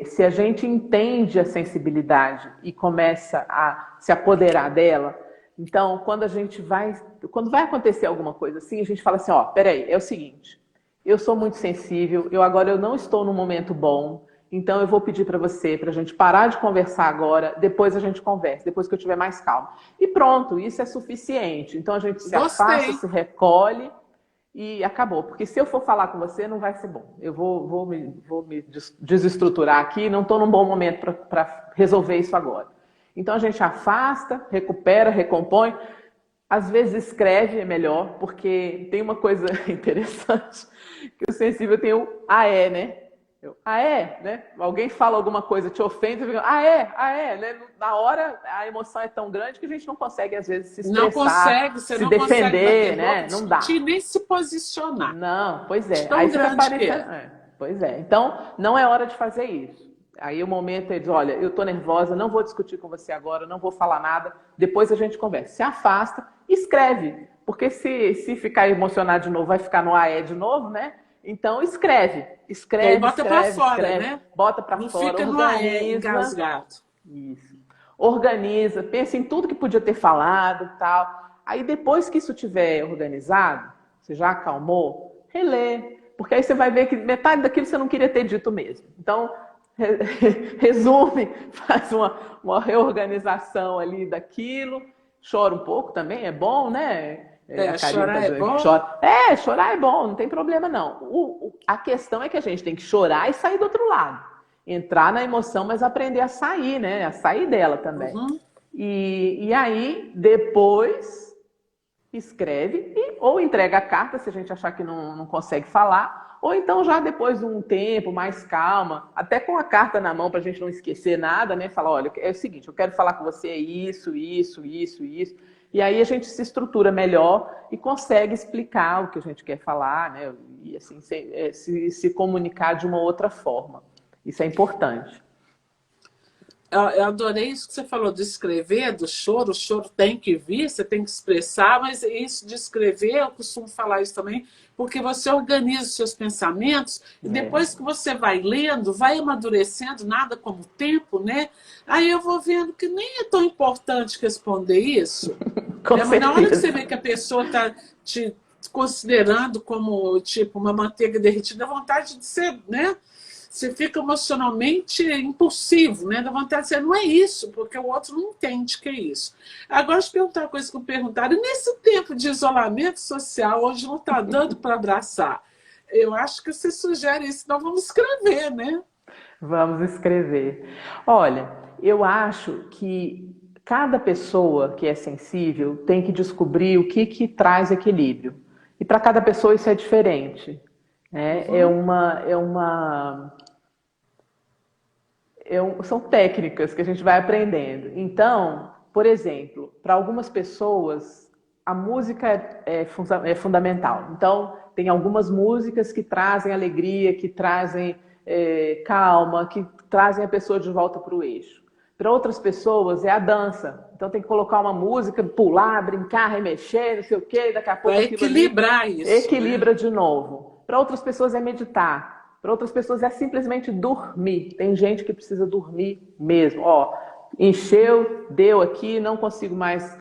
Se a gente entende a sensibilidade e começa a se apoderar dela, então, quando vai acontecer alguma coisa assim, a gente fala assim, ó, peraí, é o seguinte, eu sou muito sensível, agora eu não estou num momento bom, então eu vou pedir para você, para a gente parar de conversar agora, depois a gente conversa, depois que eu tiver mais calma. E pronto, isso é suficiente. Então a gente se afasta, se recolhe e acabou. Porque se eu for falar com você, não vai ser bom. Eu vou me desestruturar aqui, não estou num bom momento para resolver isso agora. Então a gente afasta, recupera, recompõe. Às vezes escreve é melhor, porque tem uma coisa interessante, que o sensível tem o AE, né? Né? Alguém fala alguma coisa, te ofende, você fica, né? Na hora a emoção é tão grande que a gente não consegue, às vezes, se expressar, não consegue, você se não defender, consegue né? Não dá. Nem se posicionar. Não, pois é. Tão aí grande fica parecendo... Pois é. Então, não é hora de fazer isso. Aí o momento é de, olha, eu tô nervosa, não vou discutir com você agora, não vou falar nada, depois a gente conversa. Se afasta, escreve. Porque se ficar emocionado de novo, vai ficar no AE de novo, né? Então escreve. Bota para fora, né? Bota para fora, fica no AE engasgado. Isso. Organiza, pensa em tudo que podia ter falado e tal. Aí depois que isso tiver organizado, você já acalmou, relê. Porque aí você vai ver que metade daquilo você não queria ter dito mesmo. Então, resume, faz uma reorganização ali daquilo, chora um pouco também, é bom, né? Chorar é bom? Chorar é bom, não tem problema não. A questão é que a gente tem que chorar e sair do outro lado. Entrar na emoção, mas aprender a sair, né? A sair dela também. E aí, depois, escreve ou entrega a carta, se a gente achar que não consegue falar, ou então já depois de um tempo, mais calma, até com a carta na mão para a gente não esquecer nada, né? Falar, olha, é o seguinte, eu quero falar com você isso. E aí a gente se estrutura melhor e consegue explicar o que a gente quer falar, né? E assim, se comunicar de uma outra forma. Isso é importante. Eu adorei isso que você falou do escrever, do choro. O choro tem que vir, você tem que expressar, mas isso de escrever, eu costumo falar isso também, porque você organiza os seus pensamentos e depois que você vai lendo, vai amadurecendo, nada como o tempo, né? Aí eu vou vendo que nem é tão importante responder isso. Mas na hora que você vê que a pessoa está te considerando como tipo uma manteiga derretida, dá vontade de ser, né? Você fica emocionalmente impulsivo, né? Dá vontade de dizer, não é isso, porque o outro não entende que é isso. Agora, deixa eu perguntar uma coisa que me perguntaram. Nesse tempo de isolamento social, onde não está dando para abraçar, eu acho que você sugere isso. Nós vamos escrever, né? Vamos escrever. Olha, eu acho que cada pessoa que é sensível tem que descobrir o que traz equilíbrio. E para cada pessoa isso é diferente. Né? São técnicas que a gente vai aprendendo. Então, por exemplo, para algumas pessoas, a música é fundamental. Então, tem algumas músicas que trazem alegria, que trazem calma, que trazem a pessoa de volta para o eixo. Para outras pessoas é a dança. Então tem que colocar uma música, pular, brincar, remexer, não sei o quê, daqui a pouco vai equilibrar isso. Equilibra, né? De novo. Para outras pessoas é meditar. Para outras pessoas é simplesmente dormir. Tem gente que precisa dormir mesmo. Ó, encheu, deu aqui, não consigo mais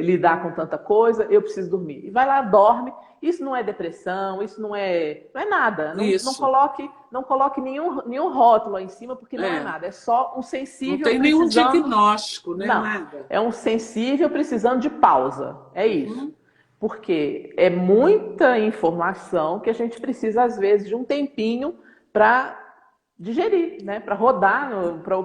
lidar com tanta coisa, eu preciso dormir. E vai lá, dorme. Isso não é depressão, isso não é nada. Não coloque nenhum rótulo aí em cima, porque não é nada. É só um sensível. Não tem nenhum diagnóstico, né? Não, nada. É um sensível precisando de pausa. É isso. Porque é muita informação que a gente precisa, às vezes, de um tempinho para digerir, né? Para rodar,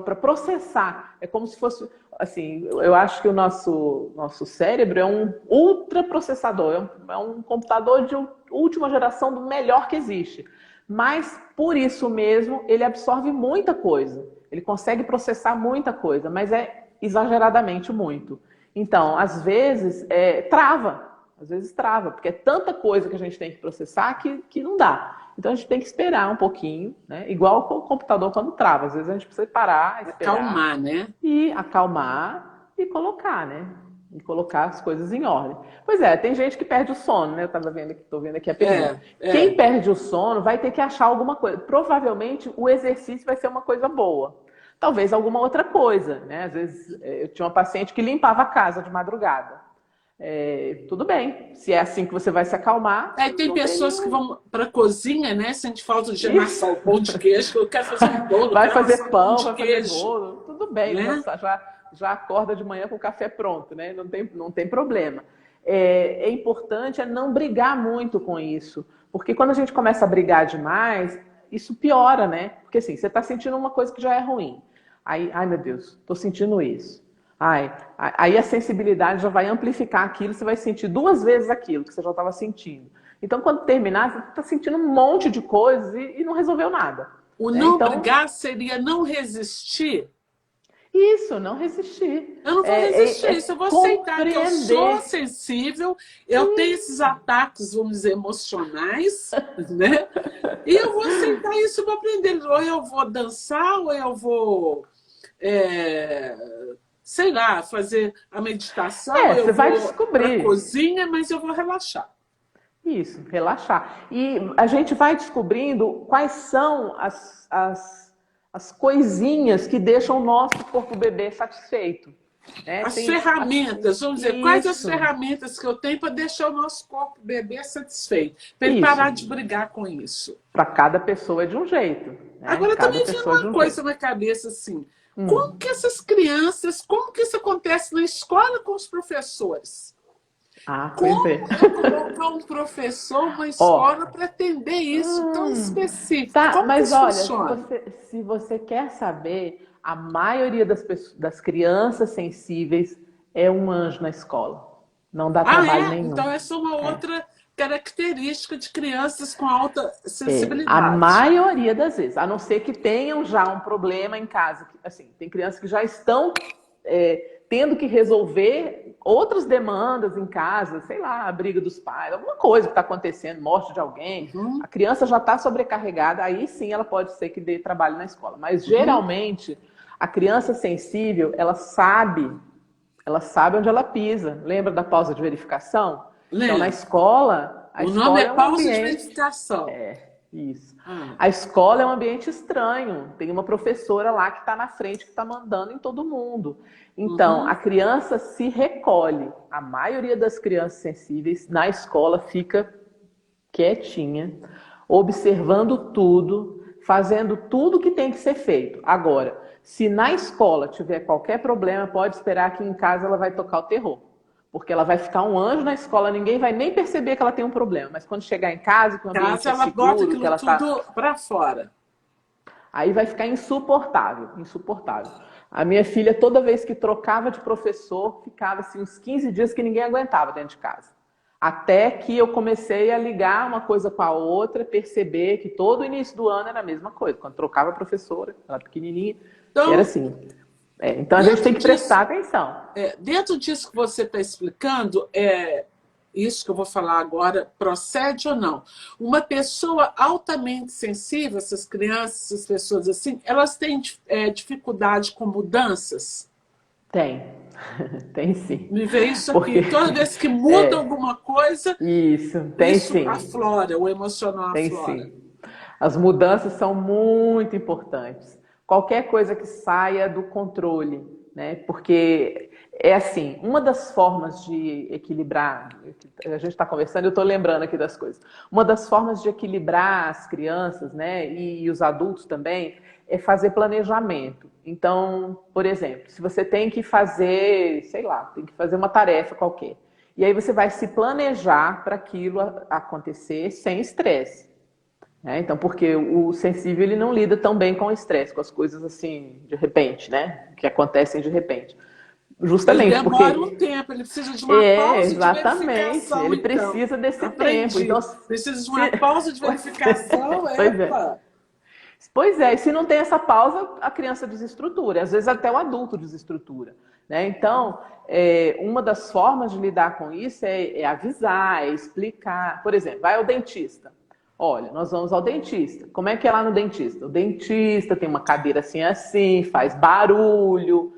para processar. É como se fosse... Assim, eu acho que o nosso cérebro é um ultraprocessador, é um computador de última geração do melhor que existe. Mas, por isso mesmo, ele absorve muita coisa. Ele consegue processar muita coisa, mas é exageradamente muito. Então, às vezes, trava. Às vezes trava, porque é tanta coisa que a gente tem que processar que não dá. Então a gente tem que esperar um pouquinho, né? Igual com o computador quando trava. Às vezes a gente precisa parar, esperar. Acalmar, né? E acalmar e colocar, né? E colocar as coisas em ordem. Pois é, tem gente que perde o sono, né? Estou vendo aqui a pergunta. Quem perde o sono vai ter que achar alguma coisa. Provavelmente o exercício vai ser uma coisa boa. Talvez alguma outra coisa, né? Às vezes eu tinha uma paciente que limpava a casa de madrugada. Tudo bem, se é assim que você vai se acalmar. Tem pessoas que vão para a cozinha, né? Sente falta de amassar o pão de queijo, eu quero fazer um bolo. Vai fazer pão, vai fazer bolo, tudo bem, né? Já acorda de manhã com o café pronto, né? Não tem problema. É importante não brigar muito com isso, porque quando a gente começa a brigar demais, isso piora, né? Porque assim, você está sentindo uma coisa que já é ruim. Aí, ai meu Deus, estou sentindo isso. Aí a sensibilidade já vai amplificar aquilo, você vai sentir 2 vezes aquilo que você já estava sentindo. Então, quando terminar, você está sentindo um monte de coisas e não resolveu nada. O não brigar seria não resistir? Isso, não resistir. Eu não vou resistir isso, eu vou aceitar que eu sou sensível, eu tenho esses ataques, vamos dizer, emocionais, né? E eu vou aceitar isso e vou aprender. Ou eu vou dançar, ou eu vou... sei lá, fazer a meditação, você vai descobrir. Pra cozinha, mas eu vou relaxar. Isso, relaxar. E a gente vai descobrindo quais são as coisinhas que deixam o nosso corpo bebê satisfeito. Né? As ferramentas, vamos dizer, quais as ferramentas que eu tenho para deixar o nosso corpo bebê satisfeito? Para ele parar de brigar com isso. Para cada pessoa é de um jeito. Né? Agora também tinha uma coisa na cabeça assim. Como que essas crianças, como que isso acontece na escola com os professores? Como colocar um professor numa escola para atender isso tão específico? Como mas que olha, funciona? se você quer saber, a maioria das crianças sensíveis é um anjo na escola. Não dá trabalho nenhum. Então essa é uma outra característica de crianças com alta sensibilidade. A maioria das vezes, a não ser que tenham já um problema em casa. Assim, tem crianças que já estão tendo que resolver outras demandas em casa, sei lá, a briga dos pais, alguma coisa que está acontecendo, morte de alguém. A criança já está sobrecarregada, aí sim ela pode ser que dê trabalho na escola. Mas geralmente, a criança sensível, ela sabe onde ela pisa. Lembra da pausa de verificação? Então, na escola... O nome é pausa de verificação. Isso. A escola é um ambiente estranho. Tem uma professora lá que está na frente, que está mandando em todo mundo. Então, a criança se recolhe. A maioria das crianças sensíveis na escola fica quietinha, observando tudo, fazendo tudo que tem que ser feito. Agora, se na escola tiver qualquer problema, pode esperar que em casa ela vai tocar o terror. Porque ela vai ficar um anjo na escola, ninguém vai nem perceber que ela tem um problema. Mas quando chegar em casa, que o ambiente é seguro, bota aquilo que ela tudo para fora. Aí vai ficar insuportável, insuportável. A minha filha, toda vez que trocava de professor, ficava assim, uns 15 dias que ninguém aguentava dentro de casa. Até que eu comecei a ligar uma coisa com a outra, perceber que todo início do ano era a mesma coisa. Quando trocava a professora, ela pequenininha, era Então, assim. Então a gente tem dentro que prestar disso, atenção. dentro disso que você está explicando, isso que eu vou falar agora procede ou não? Uma pessoa altamente sensível, essas crianças, essas pessoas assim, elas têm dificuldade com mudanças? Tem, tem sim. Me vê isso Porque, aqui. Toda vez que muda é, alguma coisa, isso, tem isso sim, aflora, o emocional tem aflora. sim. As mudanças são muito importantes. Qualquer coisa que saia do controle, né? Porque é assim, uma das formas de equilibrar, a gente está conversando, eu estou lembrando aqui das coisas. Uma das formas de equilibrar as crianças, né, e os adultos também, é fazer planejamento. Então, por exemplo, se você tem que fazer, sei lá, tem que fazer uma tarefa qualquer, e aí você vai se planejar para aquilo acontecer sem estresse. Então, porque o sensível ele não lida tão bem com o estresse, com as coisas assim, de repente, né? Que acontecem de repente. Ele Justamente demora um porque tempo, ele precisa de uma pausa de exatamente, verificação, ele então. precisa desse tempo. Aprendi. Então, Precisa de uma se... pausa de verificação, pois é. epa! Pois é, e se não tem essa pausa, a criança desestrutura, às vezes até o adulto desestrutura. Né? Então, uma das formas de lidar com isso é avisar, é explicar. Por exemplo, vai ao dentista. Olha, nós vamos ao dentista. Como é que é lá no dentista? O dentista tem uma cadeira assim, assim, faz barulho,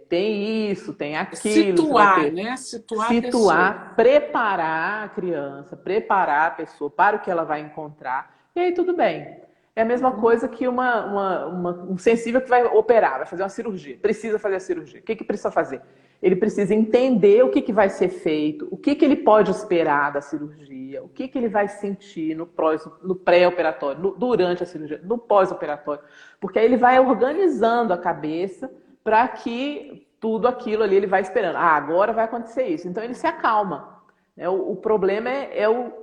tem isso, tem aquilo. Você vai Situar, ter né? Situar a pessoa. situar, preparar a criança, preparar a pessoa para o que ela vai encontrar. E aí tudo bem. É a mesma coisa que um sensível que vai operar, vai fazer uma cirurgia. Precisa fazer a cirurgia. O que precisa fazer? Ele precisa entender o que vai ser feito, o que ele pode esperar da cirurgia, o que ele vai sentir no pré-operatório, durante a cirurgia, no pós-operatório. Porque aí ele vai organizando a cabeça para que tudo aquilo ali ele vai esperando. Agora vai acontecer isso. Então ele se acalma. O problema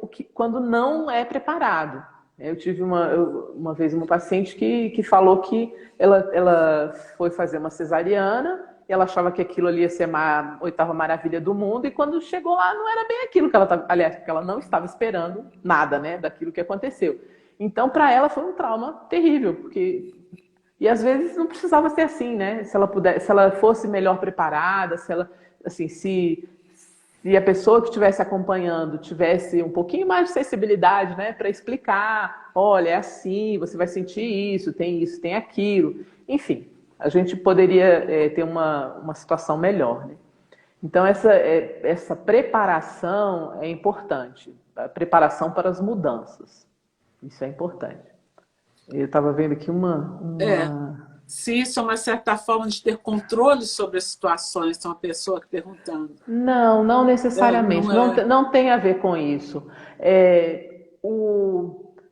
o que quando não é preparado. Eu tive uma vez uma paciente que falou que ela foi fazer uma cesariana, e ela achava que aquilo ali ia ser a oitava maravilha do mundo, e quando chegou lá não era bem aquilo que ela estava, aliás, porque ela não estava esperando nada, né, daquilo que aconteceu. Então, para ela foi um trauma terrível, porque e às vezes não precisava ser assim, né? Se ela fosse melhor preparada, se ela, assim, se a pessoa que estivesse acompanhando tivesse um pouquinho mais de sensibilidade, né, para explicar, olha, é assim, você vai sentir isso, tem aquilo. Enfim, a gente poderia ter uma situação melhor, né? Então, essa preparação é importante, a preparação para as mudanças. Isso é importante. Eu estava vendo aqui É. Se isso é uma certa forma de ter controle sobre as situações, tem uma pessoa aqui perguntando. Não Não necessariamente. é. Não tem a ver com isso.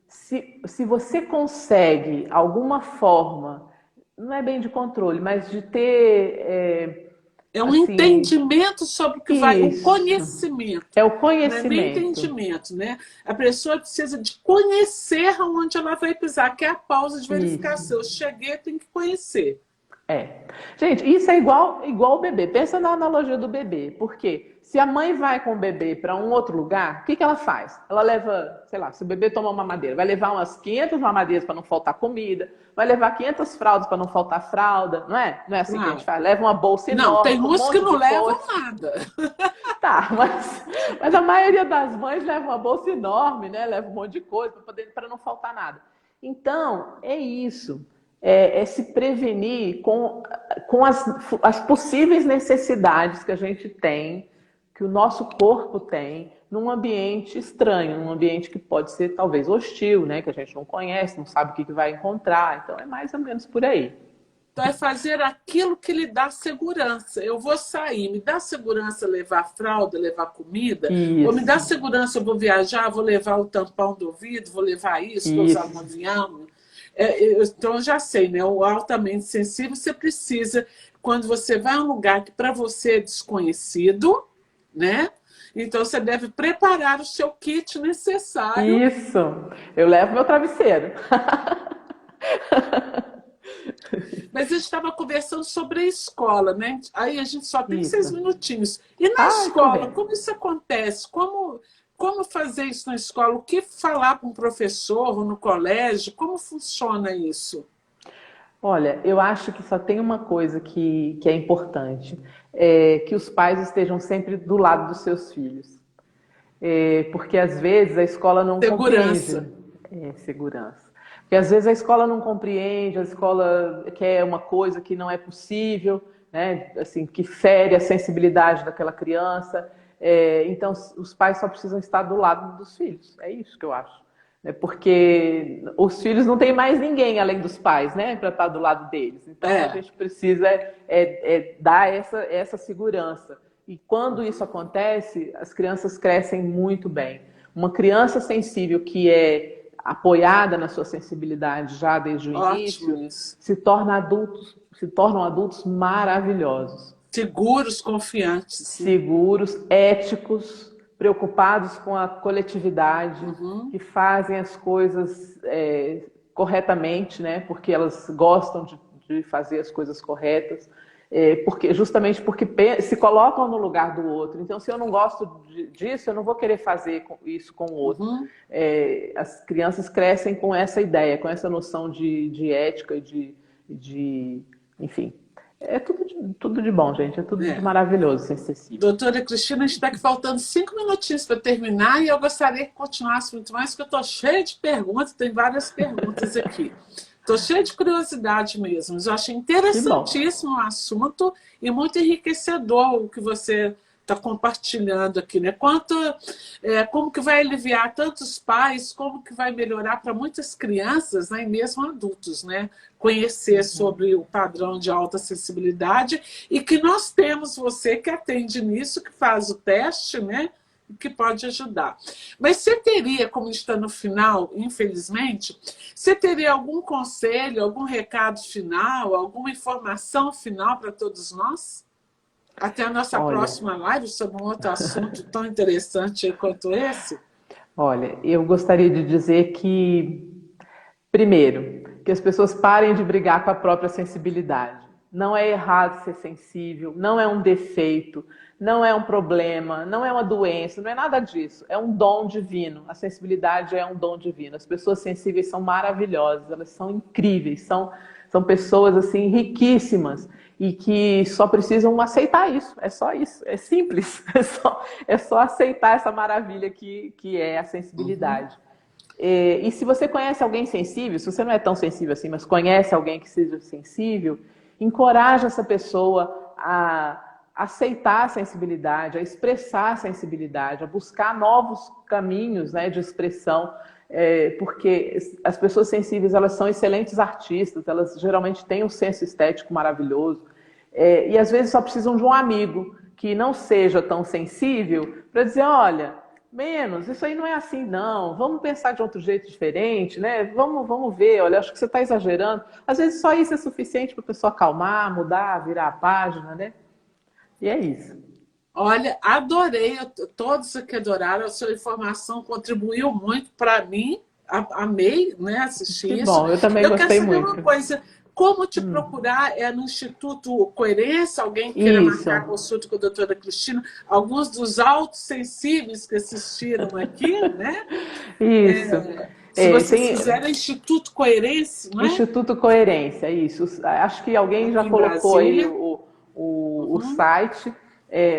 Se você consegue alguma forma, não é bem de controle, mas de ter, É um assim, entendimento sobre o que vai, um isso. conhecimento. É o Não é nem conhecimento. entendimento, né? A pessoa precisa de conhecer onde ela vai pisar, que é a pausa de Isso. verificação. Eu cheguei, tem que conhecer. Gente, isso é igual o bebê. Pensa na analogia do bebê. Por quê? Se a mãe vai com o bebê para um outro lugar, o que ela faz? Ela leva, sei lá, se o bebê toma uma mamadeira, vai levar umas 500 mamadeiras para não faltar comida, vai levar 500 fraldas para não faltar fralda, não é? Não é assim que a gente faz? Leva uma bolsa Não, enorme tem com um uns que monte não de levam coisa. nada. Tá, mas a maioria das mães leva uma bolsa enorme, né? Leva um monte de coisa para não faltar nada. Então, é isso. É se prevenir com as possíveis necessidades que a gente tem, que o nosso corpo tem, num ambiente estranho, num ambiente que pode ser talvez hostil, né? Que a gente não conhece, não sabe o que vai encontrar. Então, é mais ou menos por aí. Então, é fazer aquilo que lhe dá segurança. Eu vou sair, me dá segurança levar fralda, levar comida? Ou me dá Isso, segurança, eu vou viajar, vou levar o tampão do ouvido, vou levar isso, vou usar no isso. avião? Então, eu já sei, né? O altamente sensível, você precisa, quando você vai a um lugar que para você é desconhecido, né? Então, você deve preparar o seu kit necessário. Isso. Eu levo meu travesseiro. Mas a gente estava conversando sobre a escola, né? Aí a gente só tem Isso. 6 minutinhos. E na escola, como isso acontece? Como fazer isso na escola? O que falar para um professor ou no colégio? Como funciona isso? Olha, eu acho que só tem uma coisa que é importante, é que os pais estejam sempre do lado dos seus filhos. Porque às vezes a escola não Segurança. compreende. Segurança. Porque às vezes a escola não compreende, a escola quer uma coisa que não é possível, né? Assim, que fere a sensibilidade daquela criança. Então, os pais só precisam estar do lado dos filhos. É isso que eu acho. Porque os filhos não têm mais ninguém além dos pais, né? Para estar do lado deles. Então, a gente precisa dar essa segurança. E quando isso acontece, as crianças crescem muito bem. Uma criança sensível que é apoiada na sua sensibilidade já desde o início, se tornam adultos maravilhosos. Seguros, confiantes. Seguros, éticos, preocupados com a coletividade, que fazem as coisas corretamente, né? Porque elas gostam de fazer as coisas corretas. Justamente porque se colocam no lugar do outro. Então, se eu não gosto disso, eu não vou querer fazer isso com o outro. As crianças crescem com essa ideia, com essa noção de ética, enfim. É tudo de bom, gente. É tudo de maravilhoso, ser acessível. Doutora Cristina, a gente está aqui faltando 5 minutinhos para terminar e eu gostaria que continuasse muito mais, porque eu estou cheia de perguntas, tem várias perguntas aqui. Estou cheia de curiosidade mesmo. Eu achei interessantíssimo o assunto e muito enriquecedor o que você está compartilhando aqui, né? Como que vai aliviar tantos pais, como que vai melhorar para muitas crianças, né? E mesmo adultos, né? Conhecer sobre o padrão de alta sensibilidade e que nós temos você que atende nisso, que faz o teste, né? Que pode ajudar. Mas você teria, como está no final, infelizmente, você teria algum conselho, algum recado final, alguma informação final para todos nós? Até a nossa próxima live sobre um outro assunto tão interessante quanto esse? Olha, eu gostaria de dizer que, primeiro, que as pessoas parem de brigar com a própria sensibilidade. Não é errado ser sensível, não é um defeito, não é um problema, não é uma doença, não é nada disso. É um dom divino. A sensibilidade é um dom divino. As pessoas sensíveis são maravilhosas, elas são incríveis, são pessoas assim riquíssimas e que só precisam aceitar isso. É só isso, é simples. É só aceitar essa maravilha que é a sensibilidade. E se você conhece alguém sensível, se você não é tão sensível assim, mas conhece alguém que seja sensível, encoraja essa pessoa a aceitar a sensibilidade, a expressar a sensibilidade, a buscar novos caminhos, né, de expressão, porque as pessoas sensíveis, elas são excelentes artistas, elas geralmente têm um senso estético maravilhoso, e às vezes só precisam de um amigo que não seja tão sensível para dizer, olha, menos, isso aí não é assim não, vamos pensar de outro jeito diferente, né? Vamos ver, olha, acho que você está exagerando. Às vezes só isso é suficiente para a pessoa acalmar, mudar, virar a página, né? E é isso. Olha, adorei, todos aqui adoraram, a sua informação contribuiu muito para mim, amei, né, assistir que isso. Bom, eu também gostei muito. Eu quero saber uma coisa, como te procurar? É no Instituto Coerência? Alguém queira marcar consulta com a doutora Cristina? Alguns dos autossensíveis que assistiram aqui, né? Isso. Se vocês quiserem, Instituto Coerência, não é? Instituto Coerência, isso. Acho que alguém já colocou aí o site.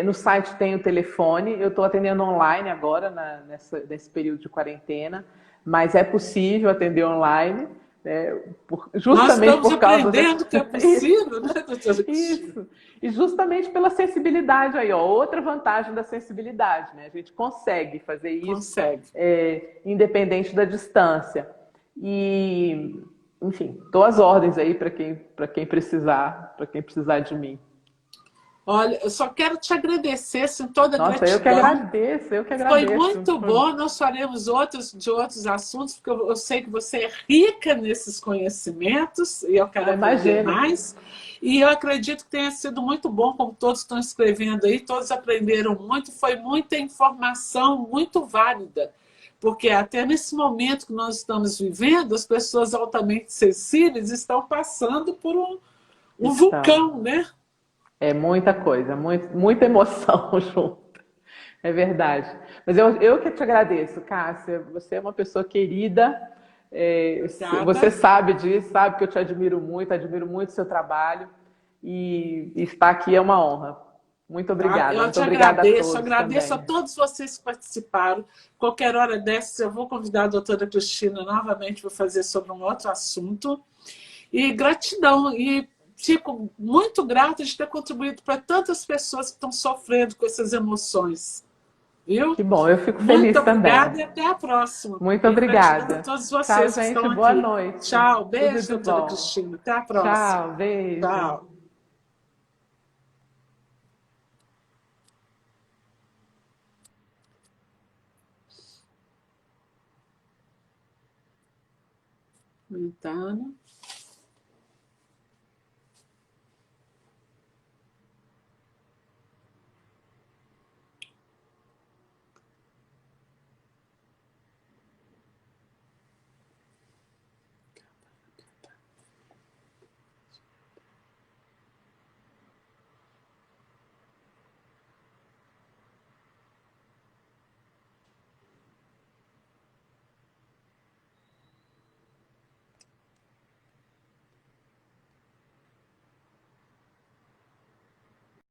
No site tem o telefone. Eu estou atendendo online agora, nesse período de quarentena, mas é possível atender online. Justamente por causa aprendendo que é possível, né, doutora Cristina? Isso. E justamente pela sensibilidade aí, ó, outra vantagem da sensibilidade, né? A gente consegue fazer isso independente da distância. E, enfim, dou as ordens aí para quem precisar de mim. Olha, eu só quero te agradecer, assim, toda a gratidão. Eu que agradeço. Foi muito bom, nós faremos de outros assuntos, porque eu sei que você é rica nesses conhecimentos, e eu quero aprender mais. E eu acredito que tenha sido muito bom, como todos estão escrevendo aí, todos aprenderam muito, foi muita informação muito válida. Porque até nesse momento que nós estamos vivendo, as pessoas altamente sensíveis estão passando por um Então, vulcão, né? é muita coisa, muita emoção junto. É verdade. Mas eu que te agradeço, Cássia. Você é uma pessoa querida. Você Obrigada. sabe disso, sabe que eu te admiro muito o seu trabalho. E estar aqui é uma honra. Muito Tá? obrigada. Eu Muito te obrigada a todos agradeço a também. todos vocês que participaram. Qualquer hora dessas, eu vou convidar a doutora Cristina novamente para fazer sobre um outro assunto. E gratidão, e fico muito grata de ter contribuído para tantas pessoas que estão sofrendo com essas emoções. Viu? Que bom, eu fico Muito feliz também. obrigada e até a próxima. Muito E gratidão a obrigada. todos Tchau, vocês que gente. estão Boa aqui. noite. Tchau, Tudo beijo, de doutora bom. Cristina. Até a próxima. Tchau, beijo. Tchau. Mentana.